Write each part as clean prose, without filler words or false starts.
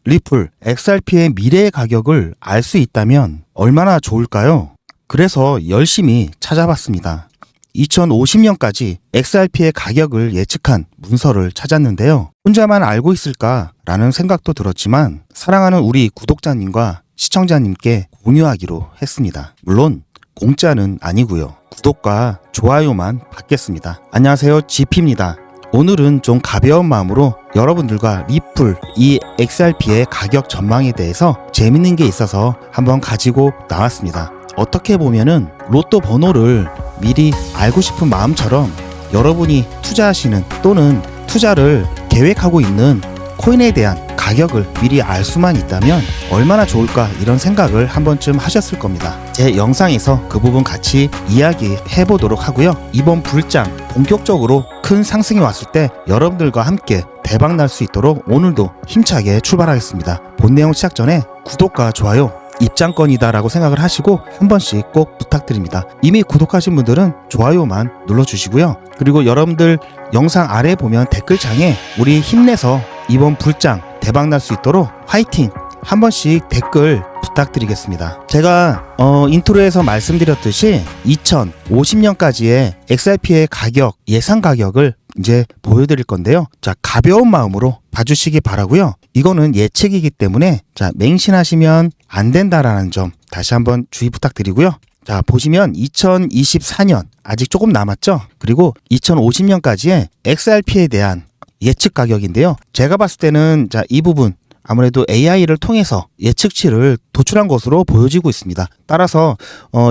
리플, XRP의 미래의 가격을 알 수 있다면 얼마나 좋을까요? 그래서 열심히 찾아봤습니다. 2050년까지 XRP의 가격을 예측한 문서를 찾았는데요. 혼자만 알고 있을까라는 생각도 들었지만 사랑하는 우리 구독자님과 시청자님께 공유하기로 했습니다. 물론 공짜는 아니고요. 구독과 좋아요만 받겠습니다. 안녕하세요, GP입니다. 오늘은 좀 가벼운 마음으로 여러분들과 리플, 이 XRP의 가격 전망에 대해서 재밌는 게 있어서 한번 가지고 나왔습니다. 어떻게 보면은 로또 번호를 미리 알고 싶은 마음처럼 여러분이 투자하시는 또는 투자를 계획하고 있는 코인에 대한 가격을 미리 알 수만 있다면 얼마나 좋을까, 이런 생각을 한 번쯤 하셨을 겁니다. 제 영상에서 그 부분 같이 이야기해 보도록 하고요. 이번 불장 본격적으로 큰 상승이 왔을 때 여러분들과 함께 대박 날 수 있도록 오늘도 힘차게 출발하겠습니다. 본 내용 시작 전에 구독과 좋아요 입장권이다 라고 생각을 하시고 한 번씩 꼭 부탁드립니다. 이미 구독하신 분들은 좋아요만 눌러주시고요. 그리고 여러분들 영상 아래 보면 댓글창에 우리 힘내서 이번 불장 대박 날 수 있도록 화이팅 한 번씩 댓글 부탁드리겠습니다. 제가 인트로에서 말씀드렸듯이 2050년까지의 XRP의 가격, 예상 가격을 이제 보여드릴 건데요. 자, 가벼운 마음으로 봐주시기 바라고요. 이거는 예측이기 때문에 자, 맹신하시면 안 된다라는 점 다시 한번 주의 부탁드리고요. 자, 보시면 2024년 아직 조금 남았죠. 그리고 2050년까지의 XRP에 대한 예측 가격인데요. 제가 봤을 때는 자, 이 부분 아무래도 AI를 통해서 예측치를 도출한 것으로 보여지고 있습니다. 따라서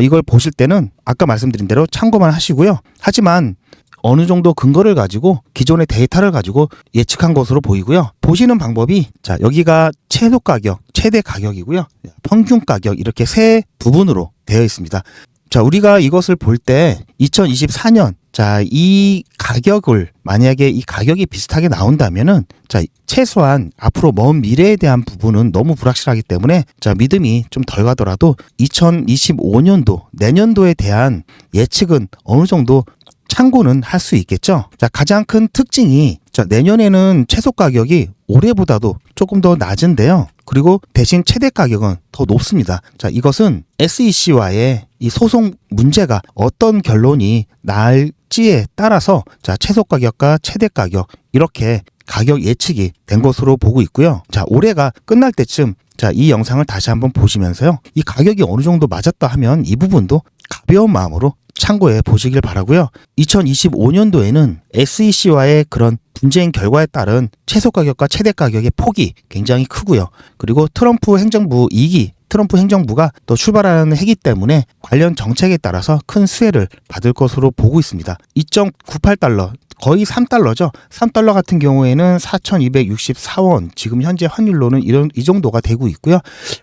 이걸 보실 때는 아까 말씀드린 대로 참고만 하시고요. 하지만 어느 정도 근거를 가지고 기존의 데이터를 가지고 예측한 것으로 보이고요. 보시는 방법이 자, 여기가 최소 가격, 최대 가격이고요. 평균 가격, 이렇게 세 부분으로 되어 있습니다. 자, 우리가 이것을 볼 때 2024년 자, 이 가격을 만약에 이 가격이 비슷하게 나온다면은 자, 최소한 앞으로 먼 미래에 대한 부분은 너무 불확실하기 때문에 자, 믿음이 좀 덜 가더라도 2025년도 내년도에 대한 예측은 어느 정도 참고는 할 수 있겠죠. 자, 가장 큰 특징이 자, 내년에는 최소 가격이 올해보다도 조금 더 낮은데요. 그리고 대신 최대 가격은 더 높습니다. 자, 이것은 SEC와의 이 소송 문제가 어떤 결론이 날지에 따라서 자, 최소 가격과 최대 가격 이렇게 가격 예측이 된 것으로 보고 있고요. 자, 올해가 끝날 때쯤 자, 이 영상을 다시 한번 보시면서요. 이 가격이 어느 정도 맞았다 하면 이 부분도 가벼운 마음으로 참고해 보시길 바라고요. 2025년도에는 SEC와의 그런 분쟁 결과에 따른 최소 가격과 최대 가격의 폭이 굉장히 크고요. 그리고 트럼프 행정부 2기 트럼프 행정부가 또 출발하는 해기 때문에 관련 정책에 따라서 큰 수혜를 받을 것으로 보고 있습니다. 2.98달러 거의 3달러죠. 3달러 같은 경우에는 4,264원, 지금 현재 환율로는 이 정도가 되고 있고요.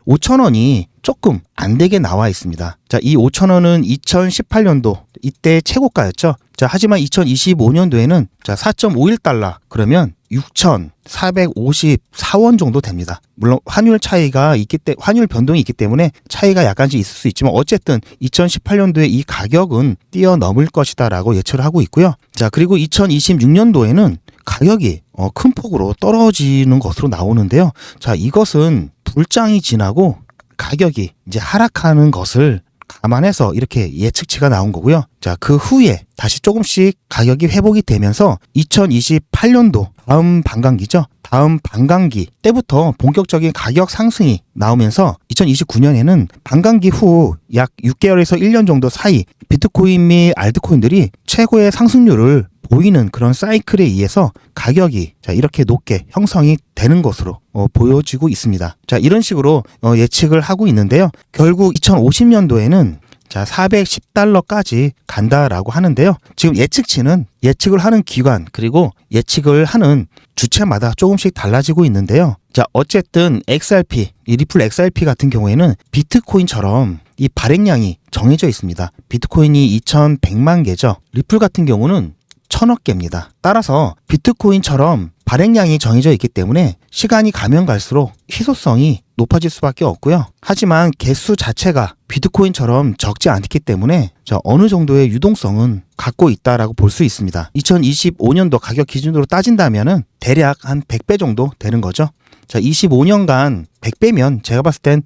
5,000원이 조금 안 되게 나와 있습니다. 자, 이 5,000원은 2018년도 이때 최고가였죠. 자, 하지만 2025년도에는 자, 4.51달러 그러면 6,454원 정도 됩니다. 물론 환율 차이가 환율 변동이 있기 때문에 차이가 약간씩 있을 수 있지만 어쨌든 2018년도에 이 가격은 뛰어넘을 것이다라고 예측을 하고 있고요. 자, 그리고 2026년도에는 가격이 큰 폭으로 떨어지는 것으로 나오는데요. 자, 이것은 불장이 지나고 가격이 이제 하락하는 것을 감안해서 이렇게 예측치가 나온 거고요. 자, 그 후에 다시 조금씩 가격이 회복이 되면서 2028년도 다음 반감기죠. 다음 반감기 때부터 본격적인 가격 상승이 나오면서 2029년에는 반감기 후 약 6개월에서 1년 정도 사이 비트코인 및 알트코인들이 최고의 상승률을 보이는 그런 사이클에 의해서 가격이 자, 이렇게 높게 형성이 되는 것으로 보여지고 있습니다. 자, 이런 식으로 예측을 하고 있는데요. 결국 2050년도에는 자, 410달러까지 간다라고 하는데요. 지금 예측치는 예측을 하는 기관 그리고 예측을 하는 주체마다 조금씩 달라지고 있는데요. 자, 어쨌든 XRP, 이 리플 XRP 같은 경우에는 비트코인처럼 이 발행량이 정해져 있습니다. 비트코인이 2,100만 개죠. 리플 같은 경우는 1,000억 개입니다. 따라서 비트코인처럼 발행량이 정해져 있기 때문에 시간이 가면 갈수록 희소성이 높아질 수밖에 없고요. 하지만 개수 자체가 비트코인처럼 적지 않기 때문에 어느 정도의 유동성은 갖고 있다라고 볼 수 있습니다. 2025년도 가격 기준으로 따진다면은 대략 한 100배 정도 되는 거죠. 자, 25년간 100배면 제가 봤을 땐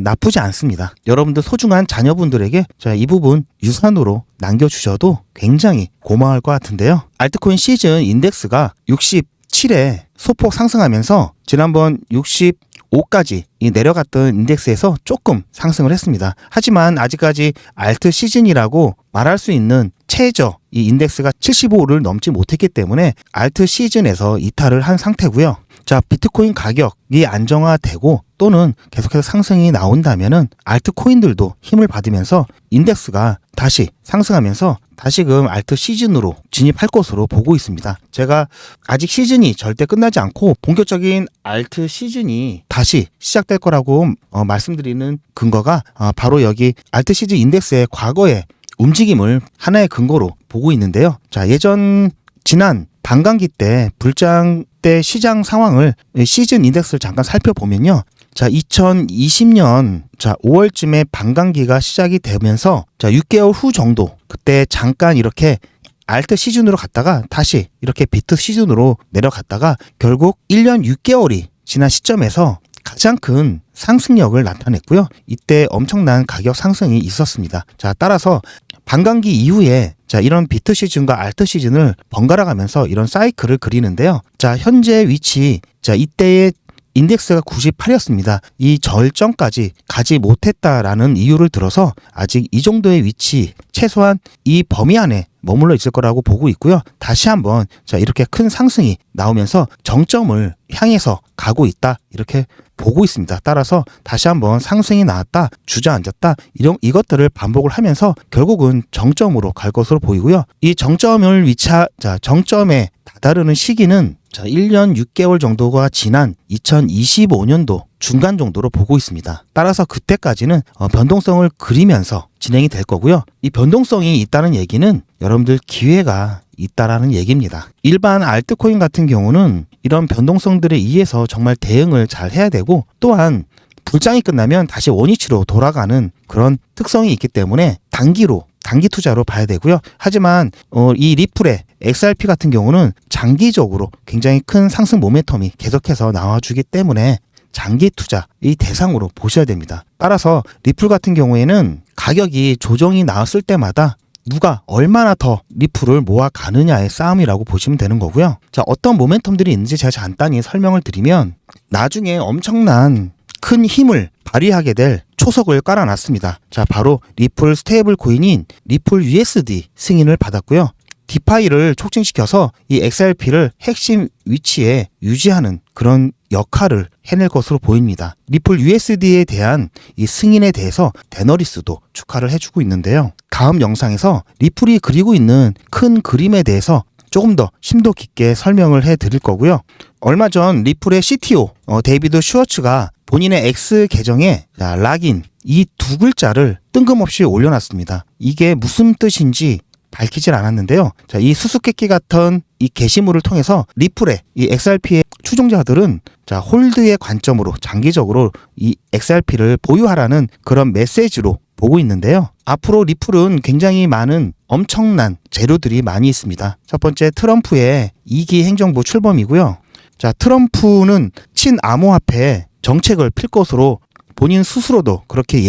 나쁘지 않습니다. 여러분들 소중한 자녀분들에게 자, 이 부분 유산으로 남겨주셔도 굉장히 고마울 것 같은데요. 알트코인 시즌 인덱스가 67에 소폭 상승하면서 지난번 65까지 내려갔던 인덱스에서 조금 상승을 했습니다. 하지만 아직까지 알트 시즌이라고 말할 수 있는 최저 이 인덱스가 75를 넘지 못했기 때문에 알트 시즌에서 이탈을 한 상태고요. 자, 비트코인 가격이 안정화되고 또는 계속해서 상승이 나온다면은 알트코인들도 힘을 받으면서 인덱스가 다시 상승하면서 다시금 알트 시즌으로 진입할 것으로 보고 있습니다. 제가 아직 시즌이 절대 끝나지 않고 본격적인 알트 시즌이 다시 시작될 거라고 말씀드리는 근거가 바로 여기 알트 시즌 인덱스의 과거의 움직임을 하나의 근거로 보고 있는데요. 자, 지난 반감기 때 불장 때 시장 상황을 시즌 인덱스를 잠깐 살펴보면요. 자, 2020년 5월쯤에 반감기가 시작이 되면서 6개월 후 정도 그때 잠깐 이렇게 알트 시즌으로 갔다가 다시 이렇게 비트 시즌으로 내려갔다가 결국 1년 6개월이 지난 시점에서 가장 큰 상승력을 나타냈고요. 이때 엄청난 가격 상승이 있었습니다. 자, 따라서 반감기 이후에 이런 비트 시즌과 알트 시즌을 번갈아 가면서 이런 사이클을 그리는데요. 자, 현재 위치, 이때의 인덱스가 98이었습니다. 이 절정까지 가지 못했다라는 이유를 들어서 아직 이 정도의 위치, 최소한 이 범위 안에 머물러 있을 거라고 보고 있고요. 다시 한번 이렇게 큰 상승이 나오면서 정점을 향해서 가고 있다, 이렇게 보고 있습니다. 따라서 다시 한번 상승이 나왔다, 주저앉았다, 이것들을 반복을 하면서 결국은 정점으로 갈 것으로 보이고요. 이 정점에 다다르는 시기는 1년 6개월 정도가 지난 2025년도 중간 정도로 보고 있습니다. 따라서 그때까지는 변동성을 그리면서 진행이 될 거고요. 이 변동성이 있다는 얘기는 여러분들 기회가 있다라는 얘기입니다. 일반 알트코인 같은 경우는 이런 변동성들에 의해서 정말 대응을 잘 해야 되고, 또한 불장이 끝나면 다시 원위치로 돌아가는 그런 특성이 있기 때문에 단기 투자로 봐야 되고요. 하지만 이 리플의 XRP 같은 경우는 장기적으로 굉장히 큰 상승 모멘텀이 계속해서 나와주기 때문에 장기 투자의 대상으로 보셔야 됩니다. 따라서 리플 같은 경우에는 가격이 조정이 나왔을 때마다 누가 얼마나 더 리플을 모아가느냐의 싸움이라고 보시면 되는 거고요. 자, 어떤 모멘텀들이 있는지 제가 간단히 설명을 드리면, 나중에 엄청난 큰 힘을 발휘하게 될 초석을 깔아놨습니다. 자, 바로 리플 스테이블 코인인 리플 USD 승인을 받았고요. 디파이를 촉진시켜서 이 XRP를 핵심 위치에 유지하는 그런 역할을 해낼 것으로 보입니다. 리플 USD에 대한 이 승인에 대해서 데너리스도 축하를 해주고 있는데요. 다음 영상에서 리플이 그리고 있는 큰 그림에 대해서 조금 더 심도 깊게 설명을 해드릴 거고요. 얼마 전 리플의 CTO 데이비드 슈워츠가 본인의 X 계정에 락인 이 두 글자를 뜬금없이 올려놨습니다. 이게 무슨 뜻인지 밝히질 않았는데요. 자, 이 수수께끼 같은 이 게시물을 통해서 리플의 이 XRP의 추종자들은 홀드의 관점으로 장기적으로 이 XRP를 보유하라는 그런 메시지로 보고 있는데요. 앞으로 리플은 굉장히 많은 엄청난 재료들이 많이 있습니다. 첫 번째, 트럼프의 2기 행정부 출범이고요. 자, 트럼프는 친암호화폐 정책을 필 것으로 본인 스스로도 그렇게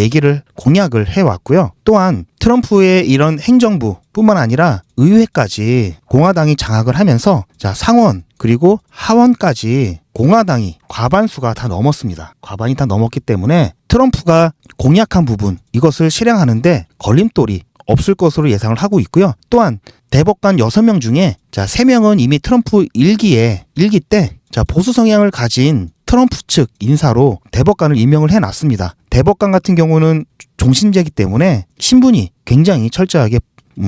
공약을 해왔고요. 또한 트럼프의 이런 행정부 뿐만 아니라 의회까지 공화당이 장악을 하면서 상원 그리고 하원까지 공화당이 과반수가 다 넘었습니다. 과반이 다 넘었기 때문에 트럼프가 공약한 부분, 이것을 실행하는데 걸림돌이 없을 것으로 예상을 하고 있고요. 또한 대법관 6명 중에 3명은 이미 트럼프 1기 때 보수 성향을 가진 트럼프 측 인사로 대법관을 임명을 해놨습니다. 대법관 같은 경우는 종신제이기 때문에 신분이 굉장히 철저하게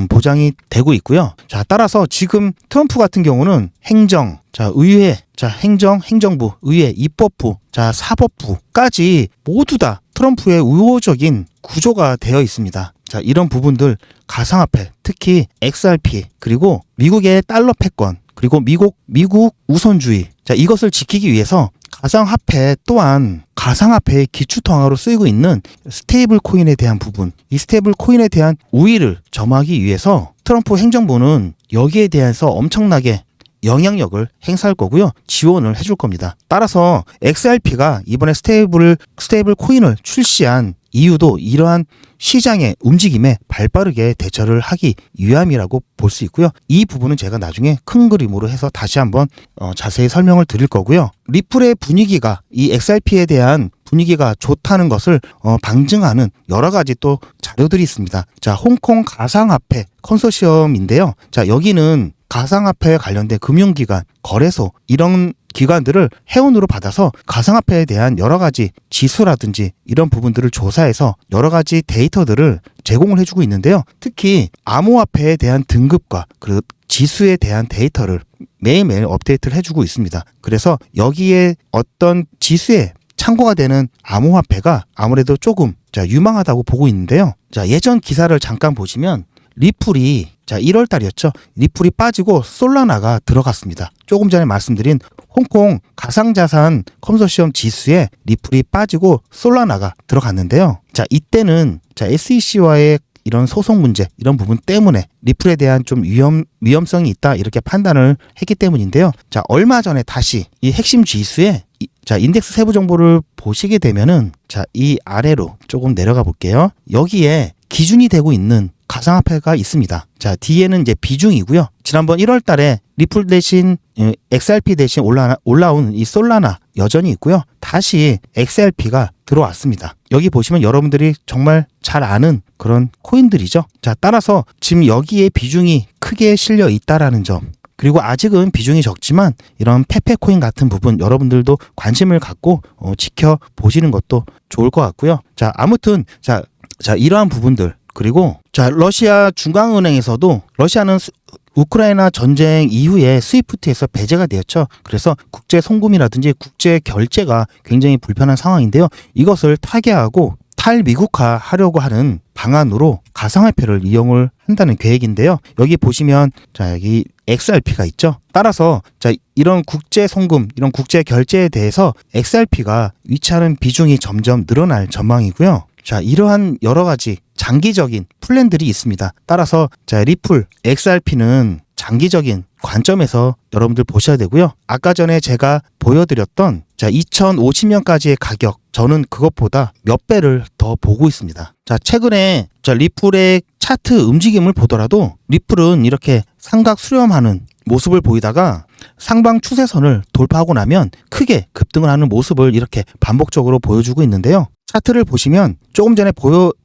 보장이 되고 있고요. 자, 따라서 지금 트럼프 같은 경우는 행정, 의회, 행정부, 의회, 입법부, 사법부까지 모두 다 트럼프의 우호적인 구조가 되어 있습니다. 자, 이런 부분들, 가상화폐, 특히 XRP, 그리고 미국의 달러 패권, 그리고 미국 우선주의, 이것을 지키기 위해서 가상화폐 또한 가상화폐의 기초통화로 쓰이고 있는 스테이블 코인에 대한 부분, 이 스테이블 코인에 대한 우위를 점하기 위해서 트럼프 행정부는 여기에 대해서 엄청나게 영향력을 행사할 거고요. 지원을 해줄 겁니다. 따라서 XRP가 이번에 스테이블 코인을 출시한 이유도 이러한 시장의 움직임에 발빠르게 대처를 하기 위함이라고 볼 수 있고요. 이 부분은 제가 나중에 큰 그림으로 해서 다시 한번 자세히 설명을 드릴 거고요. 리플의 분위기가 이 XRP에 대한 분위기가 좋다는 것을 방증하는 여러 가지 또 자료들이 있습니다. 자, 홍콩 가상화폐 컨소시엄인데요. 자, 여기는 가상화폐에 관련된 금융기관, 거래소 이런 기관들을 회원으로 받아서 가상화폐에 대한 여러 가지 지수라든지 이런 부분들을 조사해서 여러 가지 데이터들을 제공을 해주고 있는데요. 특히 암호화폐에 대한 등급과 그 지수에 대한 데이터를 매일매일 업데이트를 해주고 있습니다. 그래서 여기에 어떤 지수에 참고가 되는 암호화폐가 아무래도 조금 유망하다고 보고 있는데요. 자, 예전 기사를 잠깐 보시면 리플이 1월 달이었죠. 리플이 빠지고 솔라나가 들어갔습니다. 조금 전에 말씀드린 홍콩 가상자산 컨소시엄 지수에 리플이 빠지고 솔라나가 들어갔는데요. 자, 이때는 SEC와의 이런 소송 문제, 이런 부분 때문에 리플에 대한 좀 위험성이 있다 이렇게 판단을 했기 때문인데요. 자, 얼마 전에 다시 이 핵심 지수에 인덱스 세부 정보를 보시게 되면은 이 아래로 조금 내려가 볼게요. 여기에 기준이 되고 있는 가상화폐가 있습니다. 자, 뒤에는 이제 비중이고요. 지난번 1월 달에 리플 대신 XRP 대신 올라온 이 솔라나 여전히 있고요. 다시 XRP가 들어왔습니다. 여기 보시면 여러분들이 정말 잘 아는 그런 코인들이죠. 자, 따라서 지금 여기에 비중이 크게 실려 있다라는 점. 그리고 아직은 비중이 적지만 이런 페페코인 같은 부분 여러분들도 관심을 갖고 지켜보시는 것도 좋을 것 같고요. 자, 아무튼 자, 이러한 부분들 그리고 러시아 중앙은행에서도 러시아는 우크라이나 전쟁 이후에 스위프트에서 배제가 되었죠. 그래서 국제 송금이라든지 국제 결제가 굉장히 불편한 상황인데요. 이것을 타개하고 탈미국화하려고 하는 방안으로 가상화폐를 이용을 한다는 계획인데요. 여기 보시면 여기 XRP가 있죠. 따라서 이런 국제 송금, 이런 국제 결제에 대해서 XRP가 위치하는 비중이 점점 늘어날 전망이고요. 자, 이러한 여러 가지 장기적인 플랜들이 있습니다. 따라서 리플, XRP는 장기적인 관점에서 여러분들 보셔야 되고요. 아까 전에 제가 보여드렸던 2050년까지의 가격, 저는 그것보다 몇 배를 더 보고 있습니다. 자, 최근에 리플의 차트 움직임을 보더라도 리플은 이렇게 삼각 수렴하는 모습을 보이다가 상방 추세선을 돌파하고 나면 크게 급등을 하는 모습을 이렇게 반복적으로 보여주고 있는데요. 차트를 보시면 조금 전에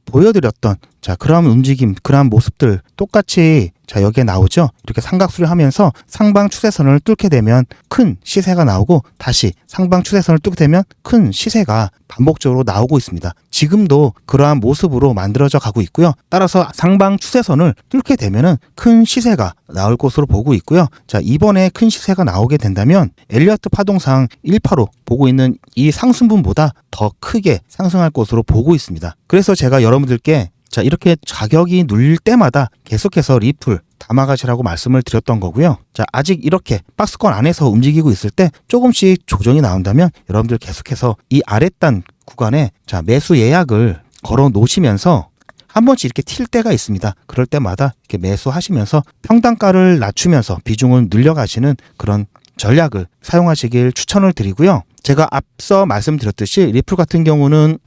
보여드렸던 그러한 움직임, 그러한 모습들 똑같이 여기에 나오죠. 이렇게 삼각수렴하면서 상방 추세선을 뚫게 되면 큰 시세가 나오고 다시 상방 추세선을 뚫게 되면 큰 시세가 반복적으로 나오고 있습니다. 지금도 그러한 모습으로 만들어져 가고 있고요. 따라서 상방 추세선을 뚫게 되면은 큰 시세가 나올 것으로 보고 있고요. 자, 이번에 큰 시세가 나오게 된다면 엘리어트 파동상 185 보고 있는 이 상승분보다 더 크게 상승할 것으로 보고 있습니다. 그래서 제가 여러분들께 이렇게 가격이 눌릴 때마다 계속해서 리플 담아가시라고 말씀을 드렸던 거고요. 자, 아직 이렇게 박스권 안에서 움직이고 있을 때 조금씩 조정이 나온다면 여러분들 계속해서 이 아랫단 구간에 매수 예약을 걸어 놓으시면서 한 번씩 이렇게 튈 때가 있습니다. 그럴 때마다 이렇게 매수하시면서 평단가를 낮추면서 비중을 늘려가시는 그런 전략을 사용하시길 추천을 드리고요. 제가 앞서 말씀드렸듯이 리플 같은 경우는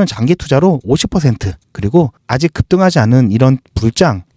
장기 투자로 50% 그리고 아직 급등하지 않은 이런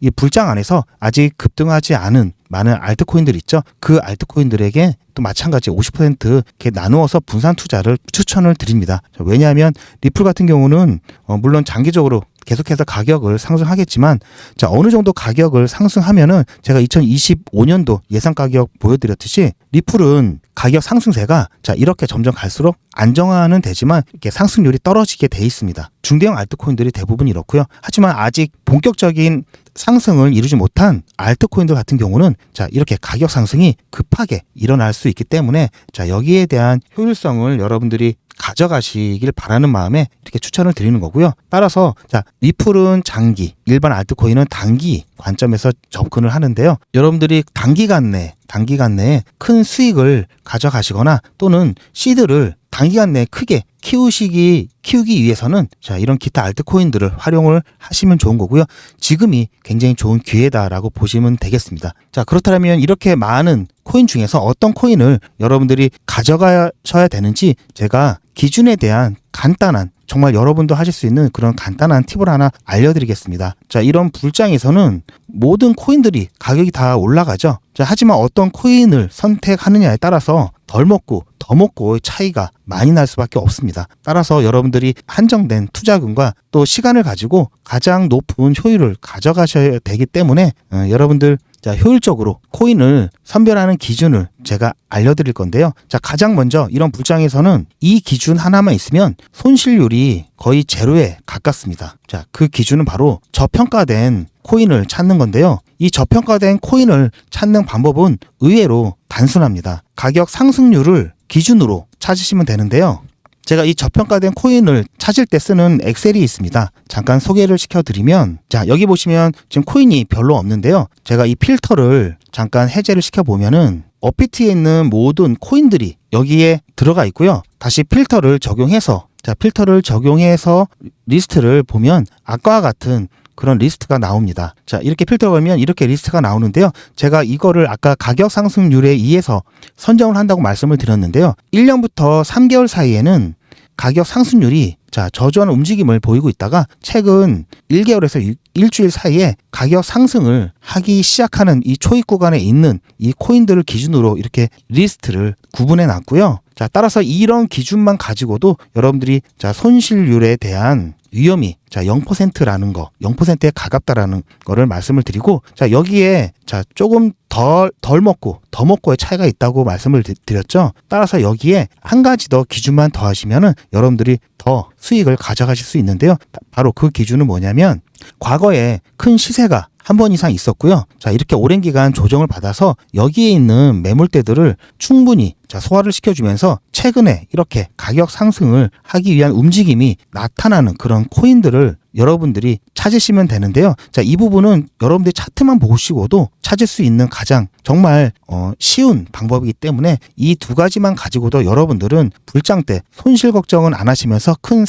이 불장 안에서 아직 급등하지 않은 많은 알트코인들 있죠. 그 알트코인들에게 또 마찬가지 50% 이렇게 나누어서 분산 투자를 추천을 드립니다. 왜냐하면 리플 같은 경우는 물론 장기적으로 계속해서 가격을 상승하겠지만 어느 정도 가격을 상승하면은 제가 2025년도 예상 가격 보여드렸듯이 리플은 가격 상승세가 이렇게 점점 갈수록 안정화는 되지만 이렇게 상승률이 떨어지게 돼 있습니다. 중대형 알트코인들이 대부분 이렇고요. 하지만 아직 본격적인 상승을 이루지 못한 알트코인들 같은 경우는 이렇게 가격 상승이 급하게 일어날 수 있기 때문에 여기에 대한 효율성을 여러분들이 가져가시길 바라는 마음에 이렇게 추천을 드리는 거고요. 따라서 리플은 장기, 일반 알트코인은 단기 관점에서 접근을 하는데요. 여러분들이 단기간 내에 큰 수익을 가져가시거나 또는 시드를 단기간 내에 크게 키우기 위해서는 자, 이런 기타 알트코인들을 활용을 하시면 좋은 거고요. 지금이 굉장히 좋은 기회다라고 보시면 되겠습니다. 자, 그렇다면 이렇게 많은 코인 중에서 어떤 코인을 여러분들이 가져가셔야 되는지 제가 기준에 대한 간단한, 정말 여러분도 하실 수 있는 그런 간단한 팁을 하나 알려드리겠습니다. 자, 이런 불장에서는 모든 코인들이 가격이 다 올라가죠. 자, 하지만 어떤 코인을 선택하느냐에 따라서 덜 먹고 더 먹고의 차이가 많이 날 수밖에 없습니다. 따라서 여러분들이 한정된 투자금과 또 시간을 가지고 가장 높은 효율을 가져가셔야 되기 때문에 여러분들 자, 효율적으로 코인을 선별하는 기준을 제가 알려드릴 건데요. 자, 가장 먼저 이런 불장에서는 이 기준 하나만 있으면 손실률이 거의 제로에 가깝습니다. 자, 그 기준은 바로 저평가된 코인을 찾는 건데요. 이 저평가된 코인을 찾는 방법은 의외로 단순합니다. 가격 상승률을 기준으로 찾으시면 되는데요. 제가 이 저평가된 코인을 찾을 때 쓰는 엑셀이 있습니다. 잠깐 소개를 시켜드리면, 자, 여기 보시면 지금 코인이 별로 없는데요. 제가 이 필터를 잠깐 해제를 시켜보면은 업비트에 있는 모든 코인들이 여기에 들어가 있고요. 다시 필터를 적용해서 리스트를 보면 아까와 같은 그런 리스트가 나옵니다. 자, 이렇게 필터 걸면 이렇게 리스트가 나오는데요. 제가 이거를 아까 가격 상승률에 의해서 선정을 한다고 말씀을 드렸는데요. 1년부터 3개월 사이에는 가격 상승률이 자, 저조한 움직임을 보이고 있다가 최근 1개월에서 일주일 사이에 가격 상승을 하기 시작하는 이 초입 구간에 있는 이 코인들을 기준으로 이렇게 리스트를 구분해 놨고요. 자, 따라서 이런 기준만 가지고도 여러분들이 자, 손실률에 대한 위험이 자 0%라는 거, 0%에 가깝다라는 거를 말씀을 드리고, 자, 여기에 자 조금 덜 먹고 더 먹고의 차이가 있다고 말씀을 드렸죠. 따라서 여기에 한 가지 더 기준만 더 하시면은 여러분들이 더 수익을 가져가실 수 있는데요. 바로 그 기준은 뭐냐면 과거에 큰 시세가 한 번 이상 있었고요. 자, 이렇게 오랜 기간 조정을 받아서 여기에 있는 매물대들을 충분히 자, 소화를 시켜주면서 최근에 이렇게 가격 상승을 하기 위한 움직임이 나타나는 그런 코인들을 여러분들이 찾으시면 되는데요. 자, 이 부분은 여러분들이 차트만 보시고도 찾을 수 있는 가장 정말 쉬운 방법이기 때문에 이 두 가지만 가지고도 여러분들은 불장 때 손실 걱정은 안 하시면서 큰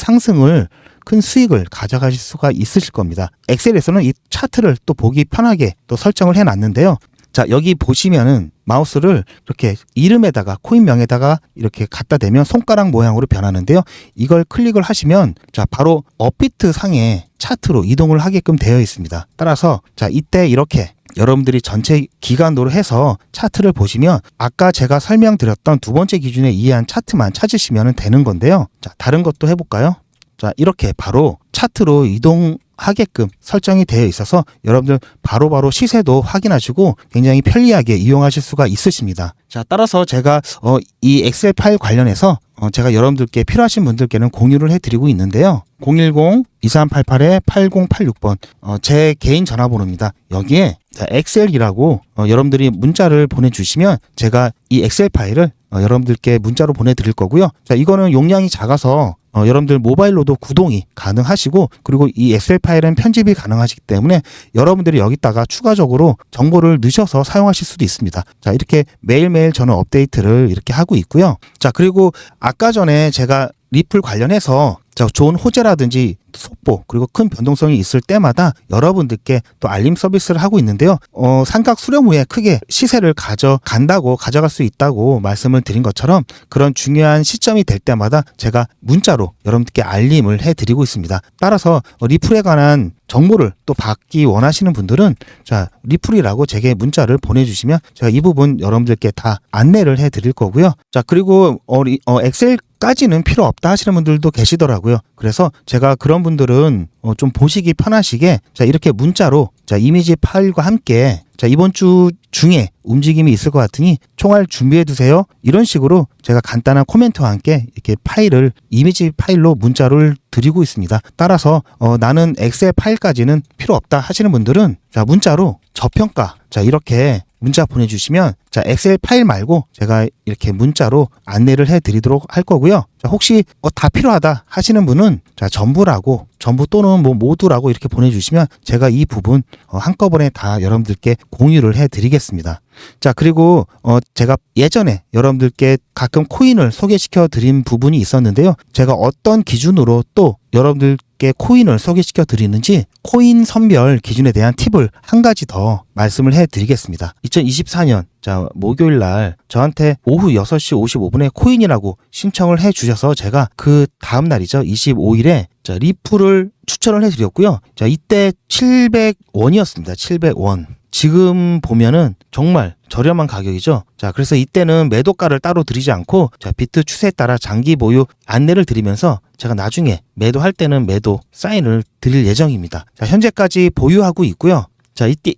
수익을 가져가실 수가 있으실 겁니다. 엑셀에서는 이 차트를 또 보기 편하게 또 설정을 해놨는데요. 자, 여기 보시면은 마우스를 이렇게 이름에다가 코인명에다가 이렇게 갖다 대면 손가락 모양으로 변하는데요. 이걸 클릭을 하시면 자, 바로 업비트 상의 차트로 이동을 하게끔 되어 있습니다. 따라서 자, 이때 이렇게 여러분들이 전체 기간으로 해서 차트를 보시면 아까 제가 설명드렸던 두 번째 기준에 의한 차트만 찾으시면 되는 건데요. 자, 다른 것도 해볼까요? 자, 이렇게 바로 차트로 이동하게끔 설정이 되어 있어서 여러분들 바로바로 시세도 확인하시고 굉장히 편리하게 이용하실 수가 있으십니다. 자, 따라서 제가 이 엑셀 파일 관련해서 제가 여러분들께 필요하신 분들께는 공유를 해드리고 있는데요. 010-2388-8086번 제 개인 전화번호입니다. 여기에 엑셀이라고 여러분들이 문자를 보내주시면 제가 이 엑셀 파일을 여러분들께 문자로 보내드릴 거고요. 자, 이거는 용량이 작아서 여러분들 모바일로도 구동이 가능하시고, 그리고 이 엑셀 파일은 편집이 가능하시기 때문에 여러분들이 여기다가 추가적으로 정보를 넣으셔서 사용하실 수도 있습니다. 자, 이렇게 매일매일 저는 업데이트를 이렇게 하고 있고요. 자, 그리고 아까 전에 제가 리플 관련해서 좋은 호재라든지 속보 그리고 큰 변동성이 있을 때마다 여러분들께 또 알림 서비스를 하고 있는데요. 삼각 수렴 후에 크게 시세를 가져갈 수 있다고 말씀을 드린 것처럼 그런 중요한 시점이 될 때마다 제가 문자로 여러분들께 알림을 해드리고 있습니다. 따라서 리플에 관한 정보를 또 받기 원하시는 분들은 자, 리플이라고 제게 문자를 보내주시면 제가 이 부분 여러분들께 다 안내를 해드릴 거고요. 자, 그리고 엑셀까지는 필요 없다 하시는 분들도 계시더라고요. 그래서 제가 그런 분들은 좀 보시기 편하시게 자, 이렇게 문자로 자, 이미지 파일과 함께 자, 이번 주 중에 움직임이 있을 것 같으니 총알 준비해 두세요. 이런 식으로 제가 간단한 코멘트와 함께 이렇게 이미지 파일로 문자를 드리고 있습니다. 따라서 나는 엑셀 파일까지는 필요 없다 하시는 분들은 자, 문자로 저평가 자, 이렇게 문자 보내주시면 자, 엑셀 파일 말고 제가 이렇게 문자로 안내를 해드리도록 할 거고요. 자, 혹시 다 필요하다 하시는 분은 자, 전부 또는 모두라고 이렇게 보내주시면 제가 이 부분 한꺼번에 다 여러분들께 공유를 해드리겠습니다. 자, 그리고 제가 예전에 여러분들께 가끔 코인을 소개시켜 드린 부분이 있었는데요. 제가 어떤 기준으로 또 여러분들께 코인을 소개시켜 드리는지 코인 선별 기준에 대한 팁을 한 가지 더 말씀을 해 드리겠습니다. 2024년 목요일 날 저한테 오후 6시 55분에 코인이라고 신청을 해 주셔서 제가 그 다음 날이죠. 25일에 리플을 추천을 해 드렸고요. 이때 700원이었습니다. 700원. 지금 보면은 정말 저렴한 가격이죠. 그래서 이때는 매도가를 따로 드리지 않고 비트 추세에 따라 장기 보유 안내를 드리면서 제가 나중에 매도할 때는 매도 사인을 드릴 예정입니다. 현재까지 보유하고 있고요.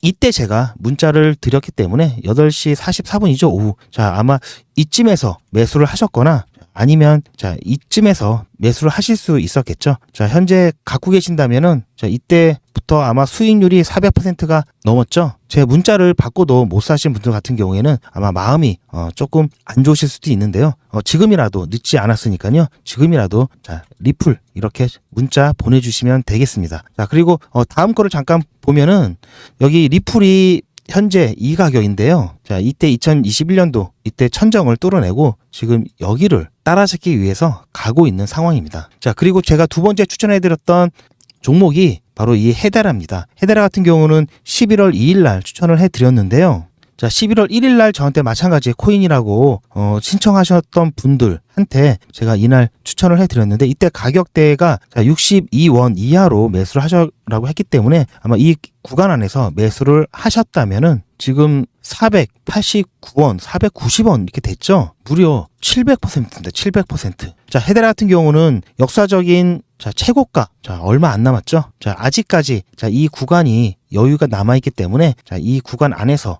이때 제가 문자를 드렸기 때문에 8시 44분이죠, 오후. 아마 이쯤에서 매수를 하셨거나 아니면 이쯤에서 매수를 하실 수 있었겠죠. 현재 갖고 계신다면은 이때부터 아마 수익률이 400%가 넘었죠. 제 문자를 받고도 못 사신 분들 같은 경우에는 아마 마음이 조금 안 좋으실 수도 있는데요. 지금이라도 늦지 않았으니까요. 지금이라도 리플 이렇게 문자 보내주시면 되겠습니다. 그리고 다음 거를 잠깐 보면은 여기 리플이 현재 이 가격인데요. 이때 2021년도 이때 천정을 뚫어내고 지금 여기를 따라잡기 위해서 가고 있는 상황입니다. 그리고 제가 두 번째 추천해드렸던 종목이 바로 이 헤데라입니다. 헤데라 같은 경우는 11월 2일 날 추천을 해드렸는데요. 11월 1일 날 저한테 마찬가지 코인이라고 신청하셨던 분들한테 제가 이날 추천을 해드렸는데 이때 가격대가 62원 이하로 매수를 하셔라고 했기 때문에 아마 이 구간 안에서 매수를 하셨다면은 지금 489원, 490원 이렇게 됐죠. 무려 700%입니다. 700%. 헤데라 같은 경우는 역사적인 최고가 얼마 안 남았죠. 아직까지 이 구간이 여유가 남아있기 때문에 이 구간 안에서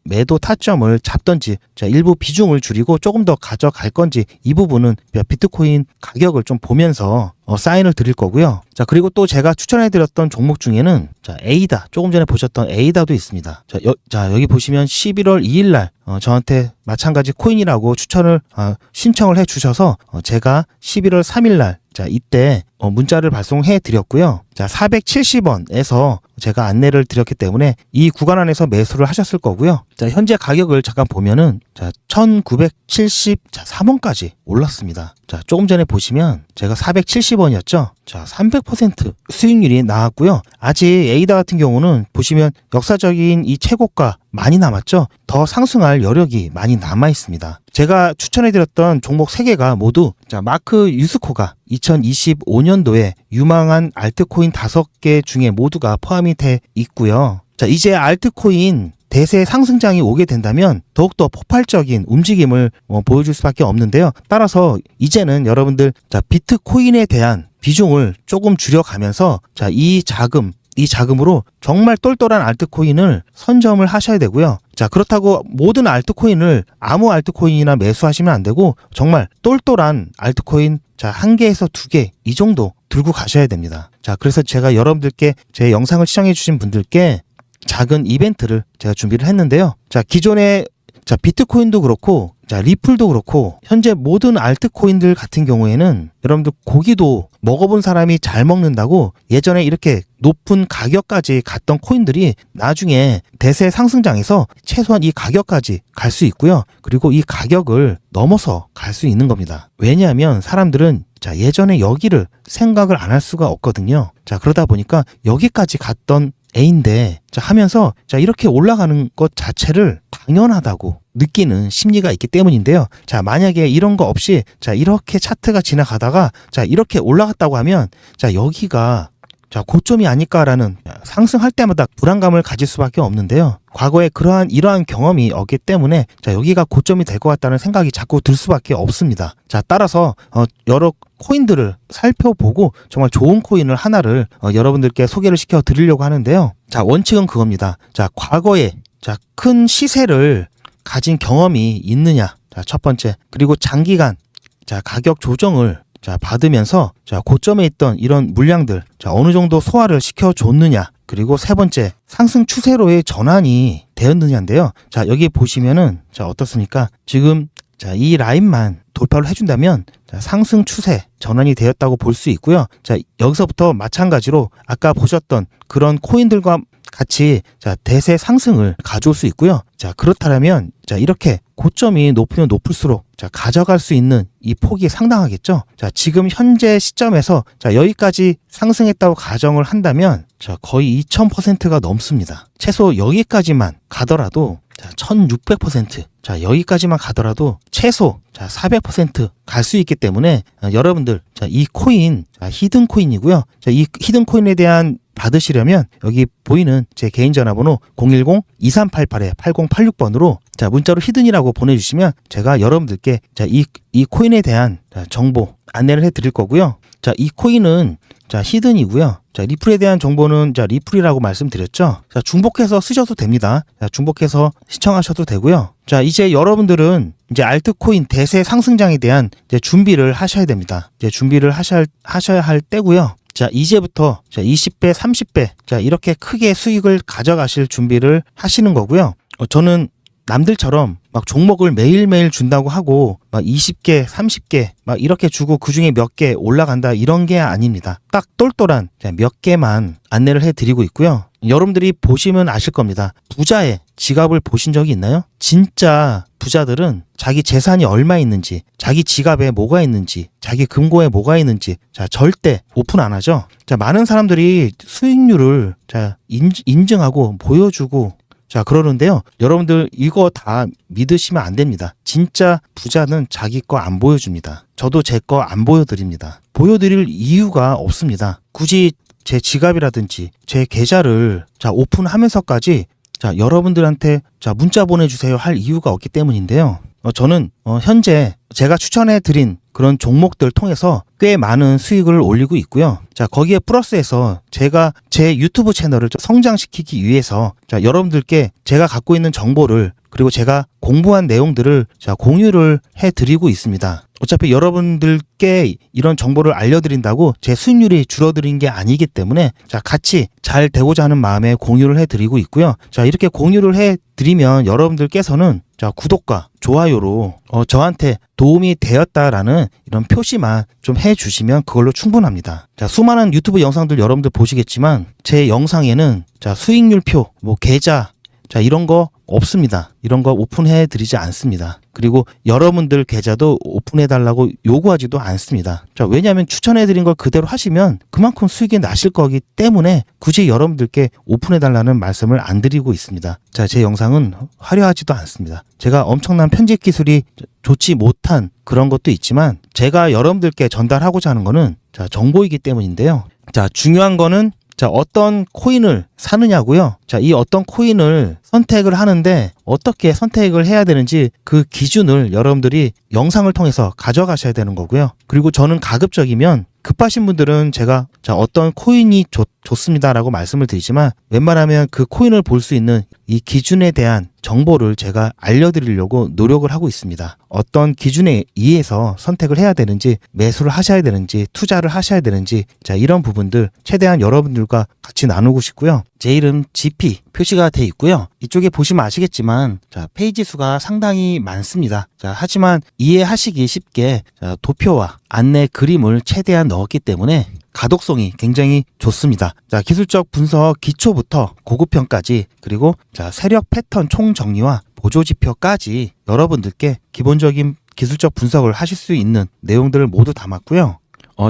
매도 타점을 잡던지 일부 비중을 줄이고 조금 더 가져갈 건지 이 부분은 비트코인 가격을 좀 보면서 사인을 드릴 거고요. 그리고 또 제가 추천해드렸던 종목 중에는 에이다, 조금 전에 보셨던 에이다도 있습니다. 여기 보시면 11월 2일 날 저한테 마찬가지 코인이라고 신청을 해주셔서 제가 11월 3일 날 이때 문자를 발송해 드렸고요. 470원에서 제가 안내를 드렸기 때문에 이 구간 안에서 매수를 하셨을 거고요. 현재 가격을 잠깐 보면은 1973원까지 올랐습니다. 조금 전에 보시면 제가 470원이었죠. 300% 수익률이 나왔고요. 아직 에이다 같은 경우는 보시면 역사적인 이 최고가 많이 남았죠. 더 상승할 여력이 많이 남아 있습니다. 제가 추천해드렸던 종목 3개가 모두 마크 유스코가 2025년도에 유망한 알트코인 5개 중에 모두가 포함이 돼 있고요. 이제 알트코인 대세 상승장이 오게 된다면 더욱더 폭발적인 움직임을 보여줄 수밖에 없는데요. 따라서 이제는 여러분들 비트코인에 대한 비중을 조금 줄여가면서 이 자금으로 정말 똘똘한 알트코인을 선점을 하셔야 되고요. 그렇다고 모든 알트코인을 아무 알트코인이나 매수하시면 안 되고 정말 똘똘한 알트코인 1개에서 2개 이 정도 들고 가셔야 됩니다. 그래서 제가 여러분들께 제 영상을 시청해 주신 분들께 작은 이벤트를 제가 준비를 했는데요. 기존에 비트코인도 그렇고 리플도 그렇고 현재 모든 알트코인들 같은 경우에는 여러분들 고기도 먹어본 사람이 잘 먹는다고 예전에 이렇게 높은 가격까지 갔던 코인들이 나중에 대세 상승장에서 최소한 이 가격까지 갈 수 있고요. 그리고 이 가격을 넘어서 갈 수 있는 겁니다. 왜냐하면 사람들은 예전에 여기를 생각을 안 할 수가 없거든요. 그러다 보니까 여기까지 갔던 A인데 하면서 이렇게 올라가는 것 자체를 당연하다고 느끼는 심리가 있기 때문인데요. 만약에 이런 거 없이 이렇게 차트가 지나가다가 이렇게 올라갔다고 하면 여기가 고점이 아닐까라는 상승할 때마다 불안감을 가질 수밖에 없는데요. 과거에 이러한 경험이 없기 때문에 여기가 고점이 될 것 같다는 생각이 자꾸 들 수밖에 없습니다. 따라서 여러 코인들을 살펴보고 정말 좋은 코인을 하나를 여러분들께 소개를 시켜 드리려고 하는데요. 원칙은 그겁니다. 과거에 큰 시세를 가진 경험이 있느냐, 첫 번째. 그리고 장기간 가격 조정을 받으면서 고점에 있던 이런 물량들 어느 정도 소화를 시켜줬느냐, 그리고 세 번째 상승 추세로의 전환이 되었느냐인데요. 여기 보시면은 어떻습니까? 지금 이 라인만 돌파를 해준다면 상승 추세 전환이 되었다고 볼 수 있고요. 여기서부터 마찬가지로 아까 보셨던 그런 코인들과 같이 자 대세 상승을 가져올 수 있고요. 자 그렇다면 자 이렇게 고점이 높으면 높을수록 자 가져갈 수 있는 이 폭이 상당하겠죠. 자 지금 현재 시점에서 자 여기까지 상승했다고 가정을 한다면 자 거의 2000%가 넘습니다. 최소 여기까지만 가더라도 자 1600%, 자 여기까지만 가더라도 최소 자 400% 갈 수 있기 때문에 여러분들 자 이 코인 자 히든 코인이고요. 자 이 히든 코인에 대한 받으시려면 여기 보이는 제 개인 전화번호 010-2388-8086번으로 자 문자로 히든이라고 보내주시면 제가 여러분들께 자 이 코인에 대한 자, 정보 안내를 해드릴 거고요. 자 이 코인은 자 히든이고요. 자 리플에 대한 정보는 자 리플이라고 말씀드렸죠. 자 중복해서 쓰셔도 됩니다. 자 중복해서 시청하셔도 되고요. 자 이제 여러분들은 이제 알트코인 대세 상승장에 대한 이제 준비를 하셔야 됩니다. 이제 준비를 하셔야 할 때고요. 자 이제부터 자 20배, 30배 자 이렇게 크게 수익을 가져가실 준비를 하시는 거고요. 저는 남들처럼 막 종목을 매일매일 준다고 하고 막 20개, 30개 막 이렇게 주고 그중에 몇 개 올라간다 이런 게 아닙니다. 딱 똘똘한 몇 개만 안내를 해드리고 있고요. 여러분들이 보시면 아실 겁니다. 부자의 지갑을 보신 적이 있나요? 진짜 부자들은 자기 재산이 얼마 있는지, 자기 지갑에 뭐가 있는지, 자기 금고에 뭐가 있는지 자 절대 오픈 안 하죠. 자 많은 사람들이 수익률을 자 인증하고 보여주고 자 그러는데요. 여러분들 이거 다 믿으시면 안 됩니다. 진짜 부자는 자기 거 안 보여줍니다. 저도 제 거 안 보여드립니다. 보여드릴 이유가 없습니다. 굳이 제 지갑이라든지 제 계좌를 자 오픈하면서까지 자 여러분들한테 자 문자 보내주세요 할 이유가 없기 때문인데요. 저는 현재 제가 추천해드린 그런 종목들 통해서 꽤 많은 수익을 올리고 있고요. 자 거기에 플러스해서 제가 제 유튜브 채널을 성장시키기 위해서 자 여러분들께 제가 갖고 있는 정보를 그리고 제가 공부한 내용들을 자 공유를 해드리고 있습니다. 어차피 여러분들께 이런 정보를 알려드린다고 제 수익률이 줄어드는 게 아니기 때문에 자 같이 잘 되고자 하는 마음에 공유를 해드리고 있고요. 자 이렇게 공유를 해드리면 여러분들께서는 자 구독과 좋아요로 저한테 도움이 되었다라는 이런 표시만 좀 해주시면 그걸로 충분합니다. 자 수많은 유튜브 영상들 여러분들 보시겠지만 제 영상에는 자 수익률표 뭐 계좌 자 이런 거 없습니다. 이런 거 오픈해 드리지 않습니다. 그리고 여러분들 계좌도 오픈해 달라고 요구하지도 않습니다. 자 왜냐하면 추천해 드린 걸 그대로 하시면 그만큼 수익이 나실 거기 때문에 굳이 여러분들께 오픈해 달라는 말씀을 안 드리고 있습니다. 자 제 영상은 화려하지도 않습니다. 제가 엄청난 편집 기술이 좋지 못한 그런 것도 있지만 제가 여러분들께 전달하고자 하는 거는 자 정보이기 때문인데요. 자 중요한 거는 자 어떤 코인을 사느냐고요. 자 이 어떤 코인을 선택을 하는데 어떻게 선택을 해야 되는지 그 기준을 여러분들이 영상을 통해서 가져가셔야 되는 거고요. 그리고 저는 가급적이면 급하신 분들은 제가 자 어떤 코인이 좋습니다라고 말씀을 드리지만 웬만하면 그 코인을 볼 수 있는 이 기준에 대한 정보를 제가 알려드리려고 노력을 하고 있습니다. 어떤 기준에 의해서 선택을 해야 되는지 매수를 하셔야 되는지 투자를 하셔야 되는지 자 이런 부분들 최대한 여러분들과 같이 나누고 싶고요. 제 이름 GP 표시가 돼 있고요. 이쪽에 보시면 아시겠지만 자 페이지 수가 상당히 많습니다. 자 하지만 이해하시기 쉽게 자, 도표와 안내 그림을 최대한 넣었기 때문에 가독성이 굉장히 좋습니다. 자 기술적 분석 기초부터 고급형까지 그리고 자 세력 패턴 총정리와 보조지표까지 여러분들께 기본적인 기술적 분석을 하실 수 있는 내용들을 모두 담았고요.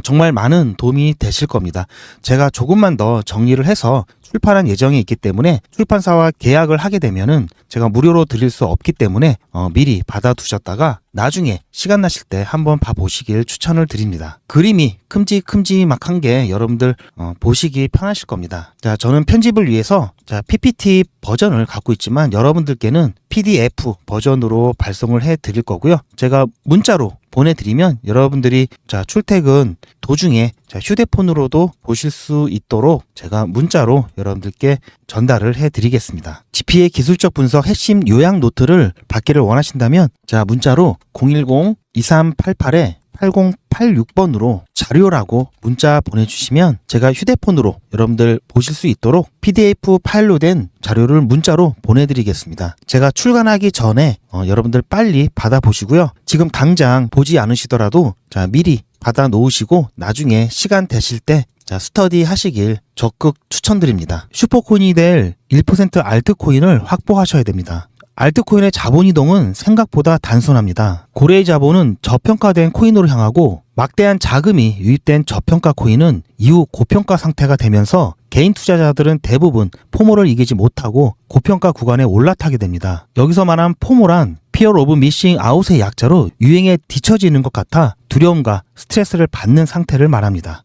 정말 많은 도움이 되실 겁니다. 제가 조금만 더 정리를 해서 출판할 예정이 있기 때문에 출판사와 계약을 하게 되면은 제가 무료로 드릴 수 없기 때문에 미리 받아두셨다가 나중에 시간 나실 때 한번 봐보시길 추천을 드립니다. 그림이 큼직큼직한 게 여러분들 보시기 편하실 겁니다. 자, 저는 편집을 위해서 자 PPT 버전을 갖고 있지만 여러분들께는 PDF 버전으로 발송을 해 드릴 거고요. 제가 문자로 보내드리면 여러분들이 자 출퇴근 도중에 자 휴대폰으로도 보실 수 있도록 제가 문자로 여러분들께 전달을 해드리겠습니다. GP의 기술적 분석 핵심 요약 노트를 받기를 원하신다면 자 문자로 010-2388-8086번으로 자료라고 문자 보내주시면 제가 휴대폰으로 여러분들 보실 수 있도록 PDF 파일로 된 자료를 문자로 보내드리겠습니다. 제가 출간하기 전에 여러분들 빨리 받아보시고요. 지금 당장 보지 않으시더라도 자 미리 받아 놓으시고 나중에 시간 되실 때 자, 스터디 하시길 적극 추천드립니다. 슈퍼코인이 될 1% 알트코인을 확보하셔야 됩니다. 알트코인의 자본 이동은 생각보다 단순합니다. 고래의 자본은 저평가된 코인으로 향하고 막대한 자금이 유입된 저평가 코인은 이후 고평가 상태가 되면서 개인 투자자들은 대부분 포모를 이기지 못하고 고평가 구간에 올라타게 됩니다. 여기서 말한 포모란 Fear of Missing Out의 약자로 유행에 뒤처지는 것 같아 두려움과 스트레스를 받는 상태를 말합니다.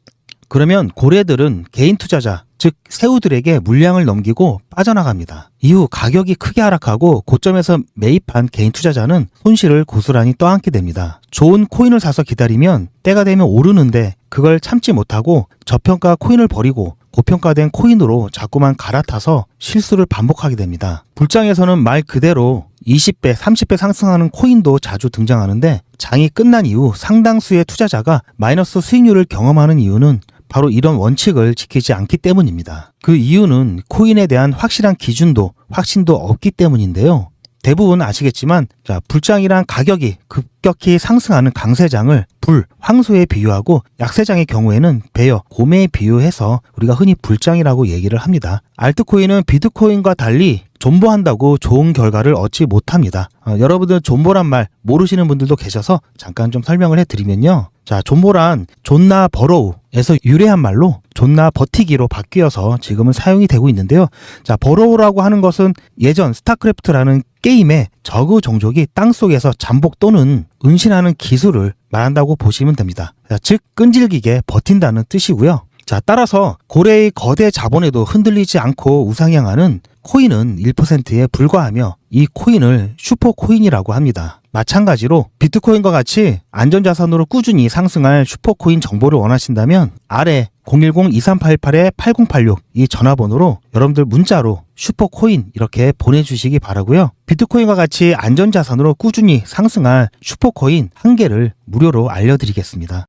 그러면 고래들은 개인 투자자, 즉 새우들에게 물량을 넘기고 빠져나갑니다. 이후 가격이 크게 하락하고 고점에서 매입한 개인 투자자는 손실을 고스란히 떠안게 됩니다. 좋은 코인을 사서 기다리면 때가 되면 오르는데 그걸 참지 못하고 저평가 코인을 버리고 고평가된 코인으로 자꾸만 갈아타서 실수를 반복하게 됩니다. 불장에서는 말 그대로 20배, 30배 상승하는 코인도 자주 등장하는데 장이 끝난 이후 상당수의 투자자가 마이너스 수익률을 경험하는 이유는 바로 이런 원칙을 지키지 않기 때문입니다. 그 이유는 코인에 대한 확실한 기준도 확신도 없기 때문인데요. 대부분 아시겠지만 불장이란 가격이 급격히 상승하는 강세장을 불, 황소에 비유하고 약세장의 경우에는 베어, 곰에 비유해서 우리가 흔히 불장이라고 얘기를 합니다. 알트코인은 비트코인과 달리 존버한다고 좋은 결과를 얻지 못합니다. 여러분들 존버란 말 모르시는 분들도 계셔서 잠깐 좀 설명을 해드리면요. 자, 존버란 존나 버로우에서 유래한 말로 존나 버티기로 바뀌어서 지금은 사용이 되고 있는데요. 자, 버로우라고 하는 것은 예전 스타크래프트라는 게임에 저그 종족이 땅속에서 잠복 또는 은신하는 기술을 말한다고 보시면 됩니다. 자, 즉 끈질기게 버틴다는 뜻이고요. 자, 따라서 고래의 거대 자본에도 흔들리지 않고 우상향하는 코인은 1%에 불과하며 이 코인을 슈퍼코인이라고 합니다. 마찬가지로 비트코인과 같이 안전자산으로 꾸준히 상승할 슈퍼코인 정보를 원하신다면 아래 010-2388-8086 이 전화번호로 여러분들 문자로 슈퍼코인 이렇게 보내주시기 바라고요. 비트코인과 같이 안전자산으로 꾸준히 상승할 슈퍼코인 한 개를 무료로 알려드리겠습니다.